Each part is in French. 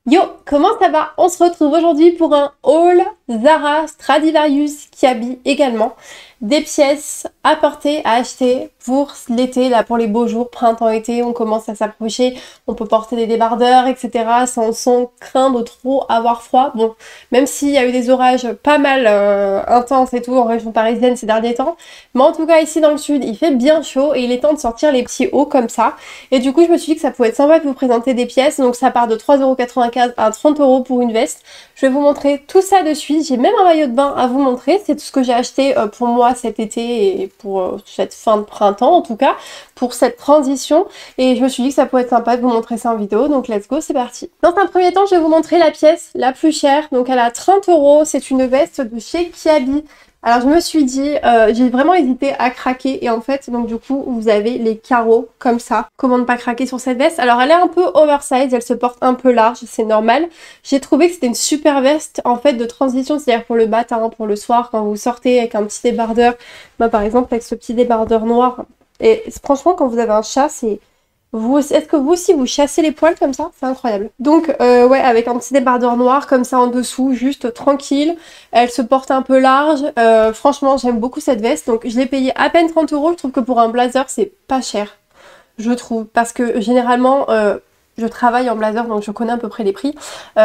Yo, comment ça va? On se retrouve aujourd'hui pour un haul Zara, Stradivarius, Kiabi également. Des pièces à porter, à acheter pour l'été, là pour les beaux jours, printemps-été, on commence à s'approcher, on peut porter des débardeurs, etc. sans craindre de trop avoir froid. Bon, même s'il y a eu des orages pas mal intenses et tout en région parisienne ces derniers temps, mais en tout cas ici dans le sud, il fait bien chaud et il est temps de sortir les petits hauts comme ça. Et du coup, je me suis dit que ça pouvait être sympa de vous présenter des pièces, donc ça part de 3,95 € à 30 € pour une veste. Je vais vous montrer tout ça de suite, j'ai même un maillot de bain à vous montrer, c'est tout ce que j'ai acheté pour moi cet été et pour cette fin de printemps en tout cas, pour cette transition, et je me suis dit que ça pourrait être sympa de vous montrer ça en vidéo, donc let's go, c'est parti. Dans un premier temps, je vais vous montrer la pièce la plus chère, donc elle a 30 €, c'est une veste de chez Kiabi. Alors je me suis dit, j'ai vraiment hésité à craquer et en fait donc du coup vous avez les carreaux comme ça. Comment ne pas craquer sur cette veste? Alors elle est un peu oversize, elle se porte un peu large, c'est normal. J'ai trouvé que c'était une super veste en fait de transition, c'est-à-dire pour le matin, pour le soir, quand vous sortez avec un petit débardeur. Moi par exemple avec ce petit débardeur noir. Et franchement quand vous avez un chat c'est... Est-ce que vous aussi vous chassez les poils comme ça? C'est incroyable. Donc ouais, avec un petit débardeur noir comme ça en dessous, juste tranquille. Elle se porte un peu large. Franchement, j'aime beaucoup cette veste. Donc je l'ai payée à peine 30 €. Je trouve que pour un blazer, c'est pas cher. Je trouve. Parce que généralement, je travaille en blazer, donc je connais à peu près les prix.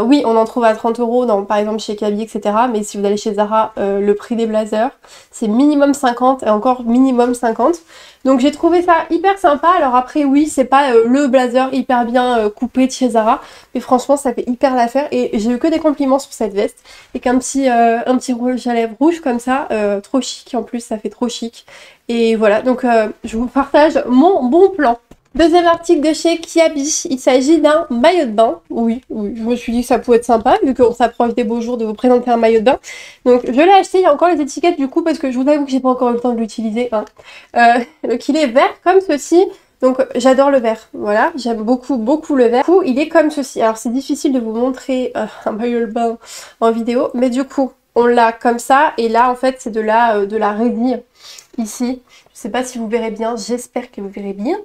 Oui, on en trouve à 30 € dans, par exemple chez Kiabi, etc. Mais si vous allez chez Zara, le prix des blazers, c'est minimum 50 et encore minimum 50. Donc j'ai trouvé ça hyper sympa. Alors après, oui, c'est pas le blazer hyper bien coupé de chez Zara, mais franchement, ça fait hyper l'affaire. Et j'ai eu que des compliments sur cette veste. Et qu'un petit rouge à lèvres rouge comme ça, trop chic. En plus, ça fait trop chic. Et voilà, donc je vous partage mon bon plan. Deuxième article de chez Kiabi, il s'agit d'un maillot de bain. Oui, je me suis dit que ça pouvait être sympa, vu qu'on s'approche des beaux jours, de vous présenter un maillot de bain. Donc je l'ai acheté, il y a encore les étiquettes du coup, parce que je vous avoue que j'ai pas encore eu le temps de l'utiliser. Hein. Donc il est vert comme ceci. Donc j'adore le vert, voilà, j'aime beaucoup le vert. Du coup, il est comme ceci. Alors c'est difficile de vous montrer un maillot de bain en vidéo, mais du coup, on l'a comme ça, et là en fait c'est de la résille, ici. Je sais pas si vous verrez bien, j'espère que vous verrez bien.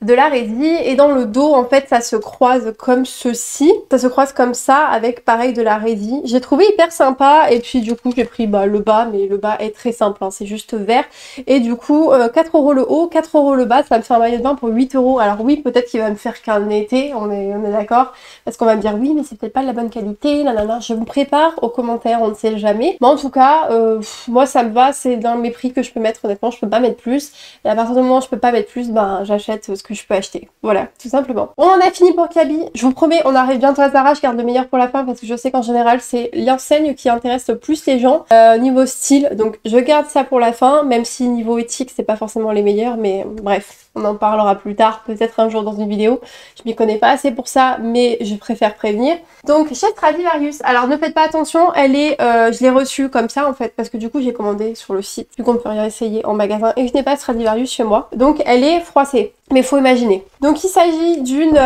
De la résille, et dans le dos en fait ça se croise comme ceci, ça se croise comme ça avec pareil de la résille. J'ai trouvé hyper sympa et puis du coup j'ai pris le bas, mais le bas est très simple, hein, c'est juste vert, et du coup 4 € le haut, 4 € le bas, ça me fait un maillot de bain pour 8 €. Alors oui, peut-être qu'il va me faire qu'un été, on est d'accord, parce qu'on va me dire oui mais c'est peut-être pas de la bonne qualité, nanana. Je vous prépare aux commentaires, on ne sait jamais, mais en tout cas moi ça me va, c'est dans mes prix que je peux mettre, honnêtement je peux pas mettre plus, et à partir du moment où je peux pas mettre plus, ben j'achète ce que je peux acheter. Voilà, tout simplement. On en a fini pour Kiabi. Je vous promets, on arrive bientôt à Zara. Je garde le meilleur pour la fin parce que je sais qu'en général, c'est l'enseigne qui intéresse le plus les gens niveau style. Donc, je garde ça pour la fin, même si niveau éthique, c'est pas forcément les meilleurs. Mais bref, on en parlera plus tard, peut-être un jour dans une vidéo. Je m'y connais pas assez pour ça, mais je préfère prévenir. Donc, chez Stradivarius. Alors, ne faites pas attention, elle est... je l'ai reçue comme ça, en fait, parce que du coup, j'ai commandé sur le site. Du coup, on peut rien essayer en magasin. Et je n'ai pas Stradivarius chez moi. Donc, elle est froissée. Mais faut imaginer. Donc il s'agit d'une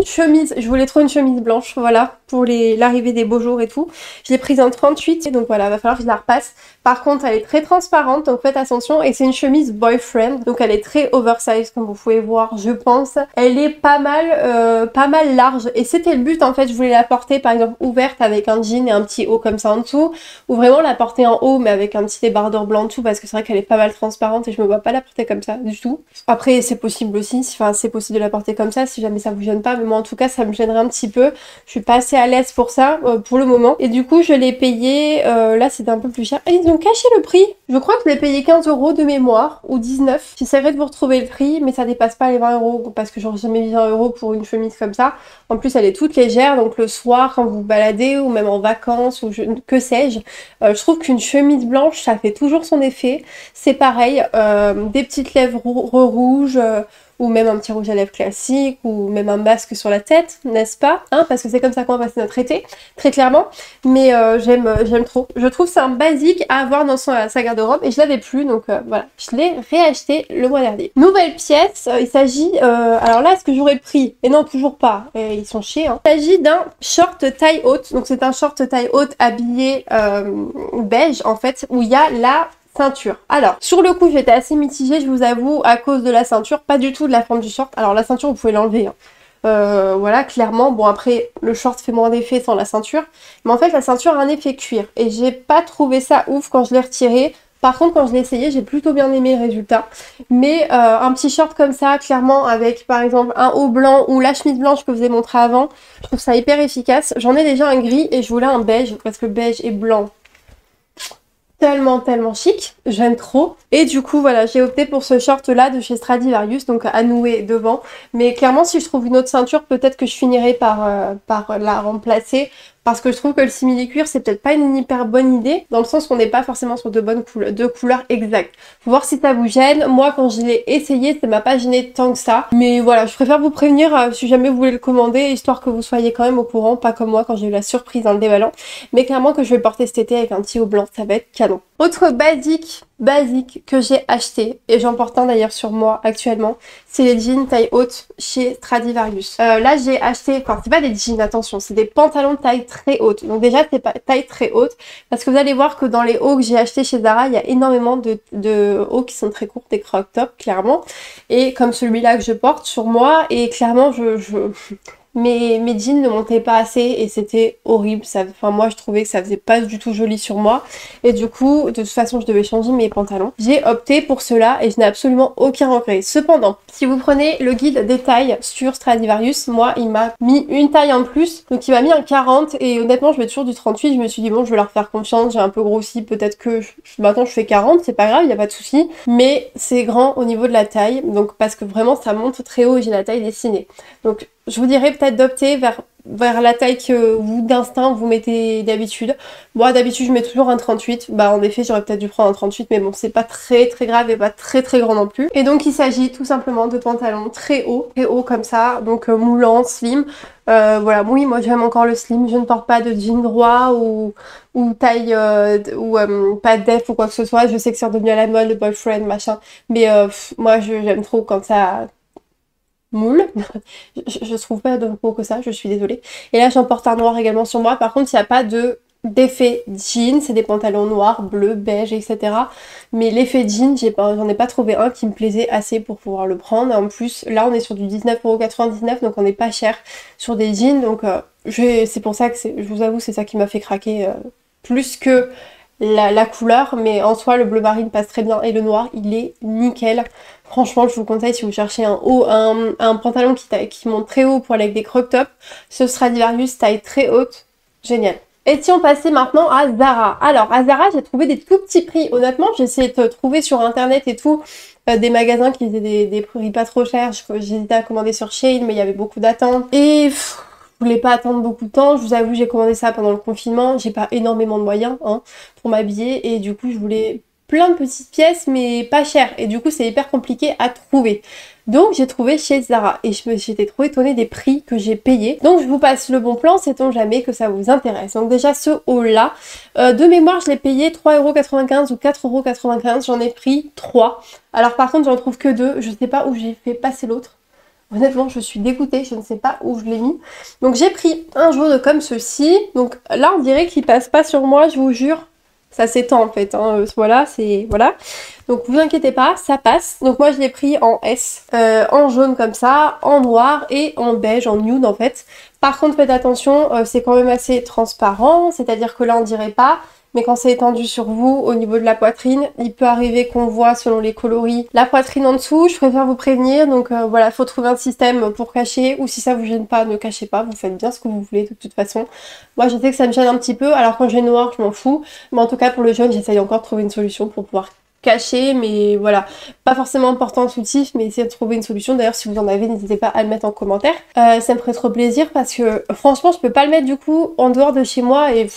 chemise, je voulais trop une chemise blanche, voilà, pour l'arrivée des beaux jours et tout. Je l'ai prise en 38, donc voilà, va falloir que je la repasse. Par contre, elle est très transparente, donc faites attention. Et c'est une chemise boyfriend, donc elle est très oversize, comme vous pouvez voir, je pense. Elle est pas mal large. Et c'était le but, en fait, je voulais la porter, par exemple, ouverte avec un jean et un petit haut comme ça en dessous. Ou vraiment la porter en haut, mais avec un petit débardeur blanc en dessous, parce que c'est vrai qu'elle est pas mal transparente et je me vois pas la porter comme ça du tout. Après, c'est possible aussi, enfin c'est possible de la porter comme ça si jamais ça vous gêne pas, mais moi en tout cas ça me gênerait un petit peu, je suis pas assez à l'aise pour ça pour le moment, et du coup je l'ai payé, là c'était un peu plus cher, et ils ont caché le prix, je crois que je l'ai payé 15 € de mémoire, ou 19, j'essaierai de vous retrouver le prix, mais ça dépasse pas les 20 € parce que j'aurais jamais mis 20 € pour une chemise comme ça. En plus elle est toute légère, donc le soir quand vous vous baladez ou même en vacances ou que sais-je, je trouve qu'une chemise blanche ça fait toujours son effet. C'est pareil, des petites lèvres rouges, ou même un petit rouge à lèvres classique, ou même un masque sur la tête, n'est-ce pas, hein, parce que c'est comme ça qu'on va passer notre été, très clairement. Mais j'aime trop. Je trouve que c'est un basique à avoir dans sa garde-robe, et je l'avais plus, donc voilà. Je l'ai réacheté le mois dernier. Nouvelle pièce, il s'agit... alors là, est-ce que j'aurais le prix? Et non, toujours pas. Ils sont chiés, hein. Il s'agit d'un short taille haute, donc c'est un short taille haute habillé beige, en fait, où il y a la ceinture. Alors, sur le coup, j'étais assez mitigée, je vous avoue, à cause de la ceinture, pas du tout de la forme du short. Alors, la ceinture, vous pouvez l'enlever, hein. Voilà, clairement. Bon, après, le short fait moins d'effet sans la ceinture. Mais en fait, la ceinture a un effet cuir. Et j'ai pas trouvé ça ouf quand je l'ai retiré. Par contre, quand je l'ai essayé, j'ai plutôt bien aimé le résultat. Mais un petit short comme ça, clairement, avec par exemple un haut blanc ou la chemise blanche que je vous ai montré avant, je trouve ça hyper efficace. J'en ai déjà un gris et je voulais un beige parce que beige et blanc, tellement chic, j'aime trop. Et du coup voilà, j'ai opté pour ce short là de chez Stradivarius, donc à nouer devant. Mais clairement si je trouve une autre ceinture, peut-être que je finirai par la remplacer. Parce que je trouve que le simili-cuir, c'est peut-être pas une hyper bonne idée, dans le sens qu'on n'est pas forcément sur deux couleurs exactes. Faut voir si ça vous gêne. Moi, quand je l'ai essayé, ça m'a pas gêné tant que ça. Mais voilà, je préfère vous prévenir si jamais vous voulez le commander, histoire que vous soyez quand même au courant, pas comme moi quand j'ai eu la surprise en le déballant. Mais clairement que je vais le porter cet été avec un petit haut blanc, ça va être canon. Autre basique que j'ai acheté, et j'en porte un d'ailleurs sur moi actuellement, c'est les jeans taille haute chez Stradivarius. Là j'ai acheté, enfin c'est pas des jeans, attention, c'est des pantalons de taille très haute. Donc déjà c'est pas taille très haute, parce que vous allez voir que dans les hauts que j'ai achetés chez Zara, il y a énormément de hauts qui sont très courts, des crop tops clairement, et comme celui-là que je porte sur moi, et clairement mes jeans ne montaient pas assez et c'était horrible. Enfin moi je trouvais que ça faisait pas du tout joli sur moi. Et du coup, de toute façon je devais changer mes pantalons. J'ai opté pour cela et je n'ai absolument aucun regret. Cependant, si vous prenez le guide des tailles sur Stradivarius, moi il m'a mis une taille en plus. Donc il m'a mis un 40 et honnêtement je mets toujours du 38. Je me suis dit bon je vais leur faire confiance, j'ai un peu grossi. Peut-être que maintenant je fais 40, c'est pas grave, il n'y a pas de souci. Mais c'est grand au niveau de la taille. Donc parce que vraiment ça monte très haut et j'ai la taille dessinée. Donc je vous dirais peut-être d'opter vers la taille que vous d'instinct vous mettez d'habitude. Moi d'habitude je mets toujours un 38. Bah en effet j'aurais peut-être dû prendre un 38 mais bon c'est pas très grave et pas très grand non plus. Et donc il s'agit tout simplement de pantalons très hauts comme ça. Donc moulants, slim. Voilà, oui moi j'aime encore le slim. Je ne porte pas de jean droit ou taille pas def ou quoi que ce soit. Je sais que c'est redevenu à la mode, le boyfriend machin. Mais moi j'aime trop quand ça moule. je trouve pas de mot que ça, je suis désolée. Et là j'en porte un noir également sur moi. Par contre il n'y a pas d'effet jean, c'est des pantalons noirs, bleus, beige, etc. Mais l'effet jean, j'en ai pas trouvé un qui me plaisait assez pour pouvoir le prendre. En plus là on est sur du 19,99 €, donc on n'est pas cher sur des jeans. Donc c'est pour ça que je vous avoue c'est ça qui m'a fait craquer plus que la couleur, mais en soi le bleu marine passe très bien et le noir il est nickel. Franchement je vous conseille si vous cherchez un pantalon qui monte très haut pour aller avec des crop tops, ce Stradivarius taille très haute, génial. Et si on passait maintenant à Zara. Alors à Zara j'ai trouvé des tout petits prix, honnêtement j'ai essayé de trouver sur internet et tout des magasins qui faisaient des prix pas trop chers. J'hésitais à commander sur Shein mais il y avait beaucoup d'attentes et je voulais pas attendre beaucoup de temps, je vous avoue j'ai commandé ça pendant le confinement, j'ai pas énormément de moyens pour m'habiller et du coup je voulais plein de petites pièces mais pas chères et du coup c'est hyper compliqué à trouver. Donc j'ai trouvé chez Zara et j'étais trop étonnée des prix que j'ai payés. Donc je vous passe le bon plan, sait-on jamais que ça vous intéresse. Donc déjà ce haul là, de mémoire je l'ai payé 3,95 € ou 4,95 €, j'en ai pris 3. Alors par contre j'en trouve que 2, je sais pas où j'ai fait passer l'autre. Honnêtement, je suis dégoûtée, je ne sais pas où je l'ai mis. Donc j'ai pris un jaune comme ceci. Donc là, on dirait qu'il passe pas sur moi, je vous jure. Ça s'étend en fait, voilà, c'est... Voilà. Donc vous inquiétez pas, ça passe. Donc moi, je l'ai pris en S, en jaune comme ça, en noir et en beige, en nude en fait. Par contre, faites attention, c'est quand même assez transparent. C'est-à-dire que là, on dirait pas... Mais quand c'est étendu sur vous, au niveau de la poitrine, il peut arriver qu'on voit, selon les coloris, la poitrine en dessous. Je préfère vous prévenir, donc voilà, faut trouver un système pour cacher, ou si ça vous gêne pas, ne cachez pas, vous faites bien ce que vous voulez de toute façon. Moi je sais que ça me gêne un petit peu, alors quand j'ai noir, je m'en fous, mais en tout cas pour le jaune, j'essaye encore de trouver une solution pour pouvoir cacher, mais voilà, pas forcément important soutif, mais essayez de trouver une solution. D'ailleurs si vous en avez, n'hésitez pas à le mettre en commentaire. Ça me ferait trop plaisir parce que franchement je peux pas le mettre du coup en dehors de chez moi et...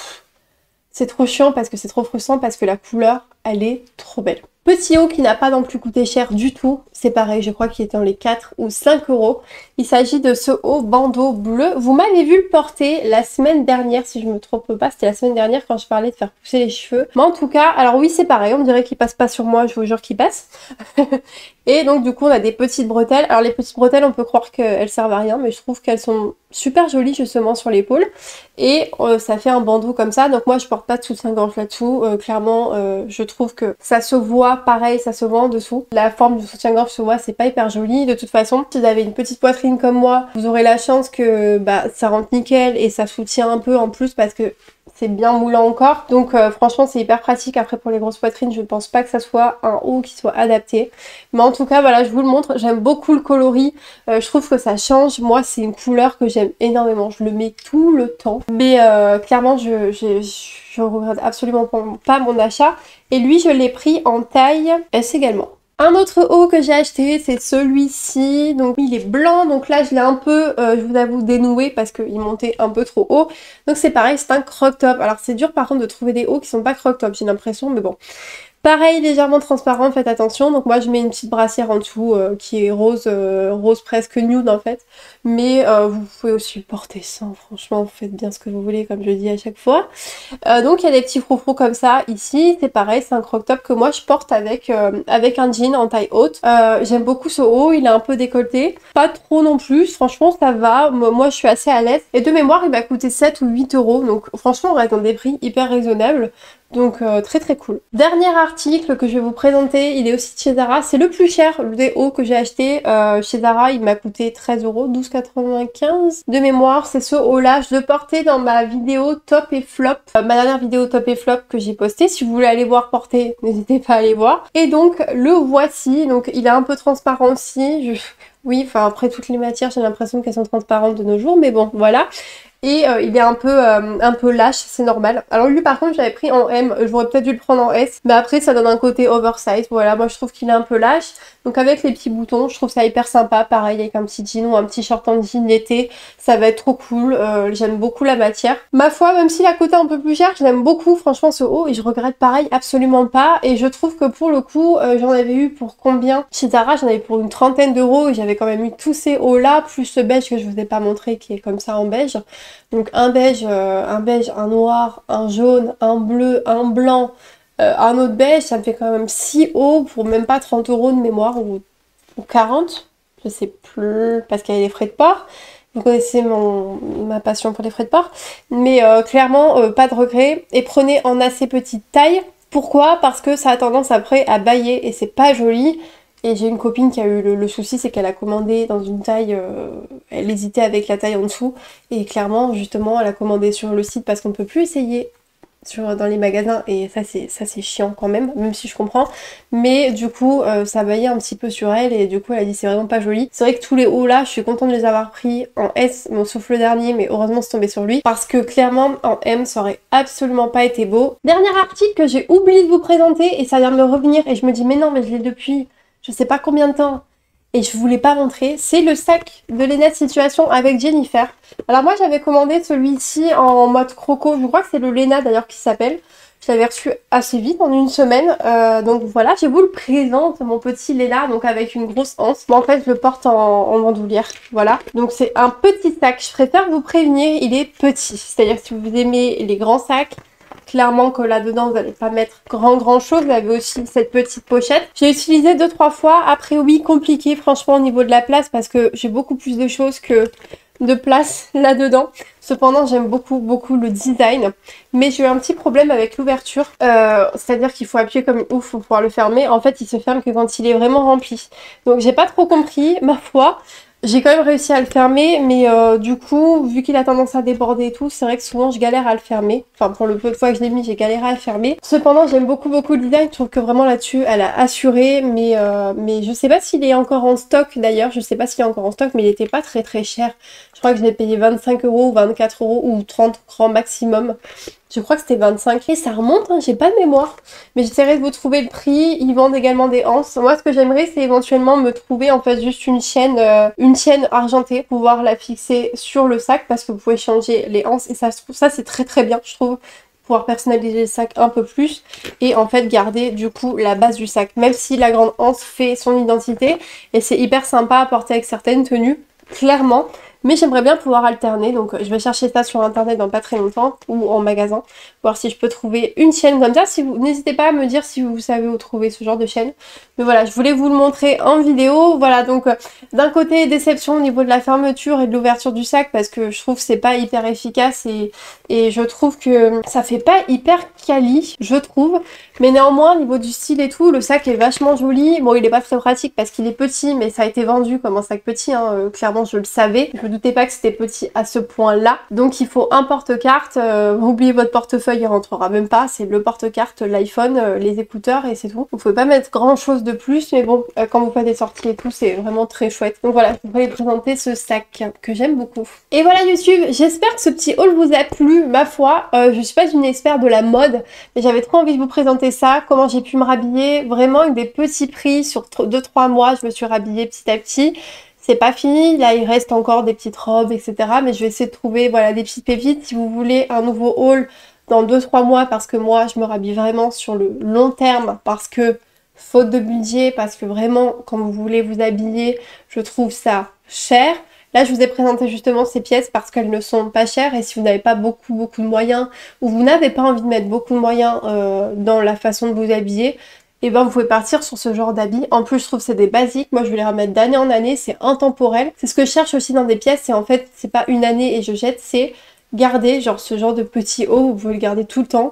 c'est trop chiant parce que c'est trop frustrant parce que la couleur, elle est trop belle. Petit haut qui n'a pas non plus coûté cher du tout. C'est pareil, je crois qu'il était dans les 4 ou 5 €. Il s'agit de ce haut bandeau bleu. Vous m'avez vu le porter la semaine dernière, si je me trompe pas. C'était la semaine dernière quand je parlais de faire pousser les cheveux. Mais en tout cas, alors oui, c'est pareil. On dirait qu'il passe pas sur moi, je vous jure qu'il passe. Et donc du coup, on a des petites bretelles. Alors les petites bretelles, on peut croire qu'elles servent à rien, mais je trouve qu'elles sont super jolies justement sur l'épaule. Et ça fait un bandeau comme ça. Donc moi, je porte pas de soutien-gorge là-dessous. Clairement, je trouve trouve que ça se voit pareil, ça se voit en dessous. La forme du soutien-gorge se voit, c'est pas hyper joli. De toute façon, si vous avez une petite poitrine comme moi, vous aurez la chance que ça rentre nickel et ça soutient un peu en plus parce que c'est bien moulant encore. Donc franchement c'est hyper pratique. Après pour les grosses poitrines je ne pense pas que ça soit un haut qui soit adapté. Mais en tout cas voilà, je vous le montre. J'aime beaucoup le coloris. Je trouve que ça change. Moi c'est une couleur que j'aime énormément. Je le mets tout le temps. Mais clairement je regrette absolument pas mon achat. Et lui je l'ai pris en taille S également. Un autre haut que j'ai acheté, c'est celui-ci. Donc il est blanc, donc là je l'ai un peu, je vous avoue, dénoué parce qu'il montait un peu trop haut. Donc c'est pareil, c'est un croc top. Alors c'est dur par contre de trouver des hauts qui sont pas croc top, j'ai l'impression, mais bon. Pareil, légèrement transparent, faites attention. Donc moi je mets une petite brassière en dessous qui est rose, rose presque nude en fait. Mais vous pouvez aussi porter sans, franchement, vous faites bien ce que vous voulez comme je dis à chaque fois. Donc il y a des petits froufrous comme ça ici, c'est pareil, c'est un croc top que moi je porte avec un jean en taille haute. J'aime beaucoup ce haut, il est un peu décolleté, pas trop non plus, franchement ça va, moi je suis assez à l'aise. Et de mémoire il m'a coûté 7 ou 8 euros, donc franchement on reste dans des prix hyper raisonnables. Donc très très cool. Dernier article que je vais vous présenter, il est aussi de chez Zara, c'est le plus cher des hauts que j'ai acheté chez Zara, il m'a coûté 13 euros, 12,95 de mémoire. C'est ce haut là, je le portais dans ma vidéo top et flop, ma dernière vidéo top et flop que j'ai postée. Si vous voulez aller voir porter, n'hésitez pas à aller voir. Et donc le voici, donc il est un peu transparent aussi, oui, enfin après toutes les matières j'ai l'impression qu'elles sont transparentes de nos jours, mais bon voilà. Et il est un peu lâche, c'est normal. Alors lui par contre j'avais pris en M, j'aurais peut-être dû le prendre en S, mais après ça donne un côté oversize, voilà, moi je trouve qu'il est un peu lâche. Donc avec les petits boutons, je trouve ça hyper sympa, pareil avec un petit jean ou un petit short en jean l'été, ça va être trop cool, j'aime beaucoup la matière. Ma foi, même s'il a coûté un peu plus cher, je l'aime beaucoup franchement ce haut et je regrette pareil absolument pas. Et je trouve que pour le coup, j'en avais eu pour combien? Chez Zara j'en avais pour une trentaine d'euros et j'avais quand même eu tous ces hauts là, plus ce beige que je vous ai pas montré qui est comme ça en beige. Donc un beige, un noir, un jaune, un bleu, un blanc, un autre beige, ça me fait quand même 6 hauts pour même pas 30 euros de mémoire ou 40, je sais plus, parce qu'il y a les frais de port. Vous connaissez ma passion pour les frais de port. Mais clairement, pas de regret. Et prenez en assez petite taille. Pourquoi? Parce que ça a tendance après à bâiller et c'est pas joli. Et j'ai une copine qui a eu le souci, c'est qu'elle a commandé dans une taille, elle hésitait avec la taille en dessous. Et clairement, justement, elle a commandé sur le site parce qu'on ne peut plus essayer dans les magasins. Et ça c'est chiant quand même si je comprends. Mais du coup, ça baillait un petit peu sur elle et du coup, elle a dit c'est vraiment pas joli. C'est vrai que tous les hauts là, je suis contente de les avoir pris en S, bon, sauf le dernier, mais heureusement c'est tombé sur lui. Parce que clairement, en M, ça aurait absolument pas été beau. Dernier article que j'ai oublié de vous présenter et ça vient de me revenir et je me dis mais non, mais je l'ai depuis je sais pas combien de temps et je vous l'ai pas montré, c'est le sac de Lena Situation avec Jennifer. Alors moi j'avais commandé celui-ci en mode croco, je crois que c'est le Lena d'ailleurs qui s'appelle. Je l'avais reçu assez vite, en une semaine, donc voilà, je vous le présente, mon petit Lena, donc avec une grosse anse. Moi en fait je le porte en bandoulière, voilà. Donc c'est un petit sac, je préfère vous prévenir, il est petit, c'est-à-dire que si vous aimez les grands sacs, clairement que là-dedans, vous n'allez pas mettre grand chose. Vous avez aussi cette petite pochette. J'ai utilisé 2-3 fois. Après, oui, compliqué franchement au niveau de la place parce que j'ai beaucoup plus de choses que de place là-dedans. Cependant, j'aime beaucoup le design. Mais j'ai eu un petit problème avec l'ouverture. C'est-à-dire qu'il faut appuyer comme une ouf pour pouvoir le fermer. En fait, il se ferme que quand il est vraiment rempli. Donc, j'ai pas trop compris, ma foi. J'ai quand même réussi à le fermer, mais du coup, vu qu'il a tendance à déborder et tout, c'est vrai que souvent je galère à le fermer. Enfin, pour le peu de fois que je l'ai mis, j'ai galéré à le fermer. Cependant, j'aime beaucoup le design. Je trouve que vraiment là-dessus, elle a assuré. Mais je sais pas s'il est encore en stock d'ailleurs. Je sais pas s'il est encore en stock, mais il était pas très cher. Je crois que je l'ai payé 25 euros, 24 euros ou 30 grand maximum. Je crois que c'était 25 et ça remonte, hein, j'ai pas de mémoire. Mais j'essaierai de vous trouver le prix. Ils vendent également des anses. Moi, ce que j'aimerais, c'est éventuellement me trouver en fait juste une chaîne argentée, pouvoir la fixer sur le sac parce que vous pouvez changer les anses et ça se trouve, ça c'est très bien, je trouve. Pouvoir personnaliser le sac un peu plus et en fait garder du coup la base du sac. Même si la grande anse fait son identité et c'est hyper sympa à porter avec certaines tenues, clairement. Mais j'aimerais bien pouvoir alterner, donc je vais chercher ça sur internet dans pas très longtemps ou en magasin, voir si je peux trouver une chaîne comme ça. Si vous n'hésitez pas à me dire si vous savez où trouver ce genre de chaîne. Mais voilà, je voulais vous le montrer en vidéo. Voilà, donc d'un côté déception au niveau de la fermeture et de l'ouverture du sac parce que je trouve que c'est pas hyper efficace et je trouve que ça fait pas hyper quali, je trouve. Mais néanmoins, au niveau du style et tout, le sac est vachement joli. Bon, il est pas très pratique parce qu'il est petit, mais ça a été vendu comme un sac petit, hein. Clairement, je le savais. Je me doutais pas que c'était petit à ce point-là. Donc, il faut un porte-carte. Vous oubliez votre portefeuille, il rentrera même pas. C'est le porte-carte, l'iPhone, les écouteurs et c'est tout. Vous pouvez pas mettre grand-chose de plus, mais bon, quand vous faites des sorties et tout, c'est vraiment très chouette. Donc voilà, je voulais présenter ce sac que j'aime beaucoup. Et voilà YouTube, j'espère que ce petit haul vous a plu, ma foi. Je suis pas une experte de la mode, mais j'avais trop envie de vous présenter ça, comment j'ai pu me rhabiller, vraiment avec des petits prix sur 2-3 mois, je me suis rhabillée petit à petit. C'est pas fini, là il reste encore des petites robes, etc. Mais je vais essayer de trouver voilà, des petites pépites. Si vous voulez un nouveau haul dans 2-3 mois, parce que moi je me rhabille vraiment sur le long terme, parce que faute de budget, parce que vraiment quand vous voulez vous habiller, je trouve ça cher. Là, je vous ai présenté justement ces pièces parce qu'elles ne sont pas chères et si vous n'avez pas beaucoup de moyens ou vous n'avez pas envie de mettre beaucoup de moyens dans la façon de vous habiller, et ben vous pouvez partir sur ce genre d'habits. En plus, je trouve que c'est des basiques. Moi, je vais les remettre d'année en année. C'est intemporel. C'est ce que je cherche aussi dans des pièces. C'est en fait, c'est pas une année et je jette, c'est garder genre ce genre de petit haut. Vous pouvez le garder tout le temps.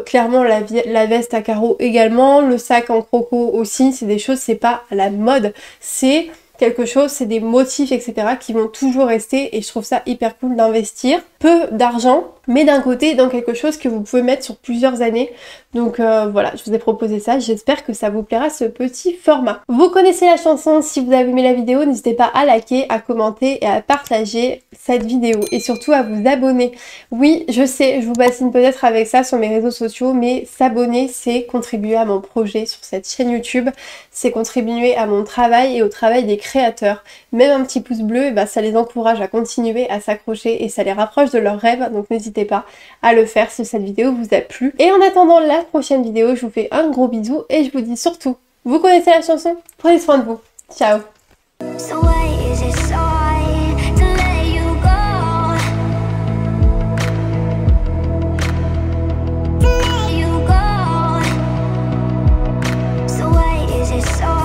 Clairement la veste à carreaux également, le sac en croco aussi. C'est des choses, c'est pas à la mode. C'est quelque chose, c'est des motifs, etc. qui vont toujours rester et je trouve ça hyper cool d'investir. Peu d'argent, mais d'un côté dans quelque chose que vous pouvez mettre sur plusieurs années. Donc voilà, je vous ai proposé ça, j'espère que ça vous plaira ce petit format. Vous connaissez la chanson, si vous avez aimé la vidéo, n'hésitez pas à liker, à commenter et à partager cette vidéo et surtout à vous abonner. Oui, je sais, je vous bassine peut-être avec ça sur mes réseaux sociaux, mais s'abonner, c'est contribuer à mon projet sur cette chaîne YouTube, c'est contribuer à mon travail et au travail des créateurs. Même un petit pouce bleu, bah, ça les encourage à continuer à s'accrocher et ça les rapproche de leurs rêves, donc n'hésitez pas à le faire si cette vidéo vous a plu. Et en attendant la prochaine vidéo, je vous fais un gros bisou et je vous dis surtout, vous connaissez la chanson? Prenez soin de vous. Ciao! So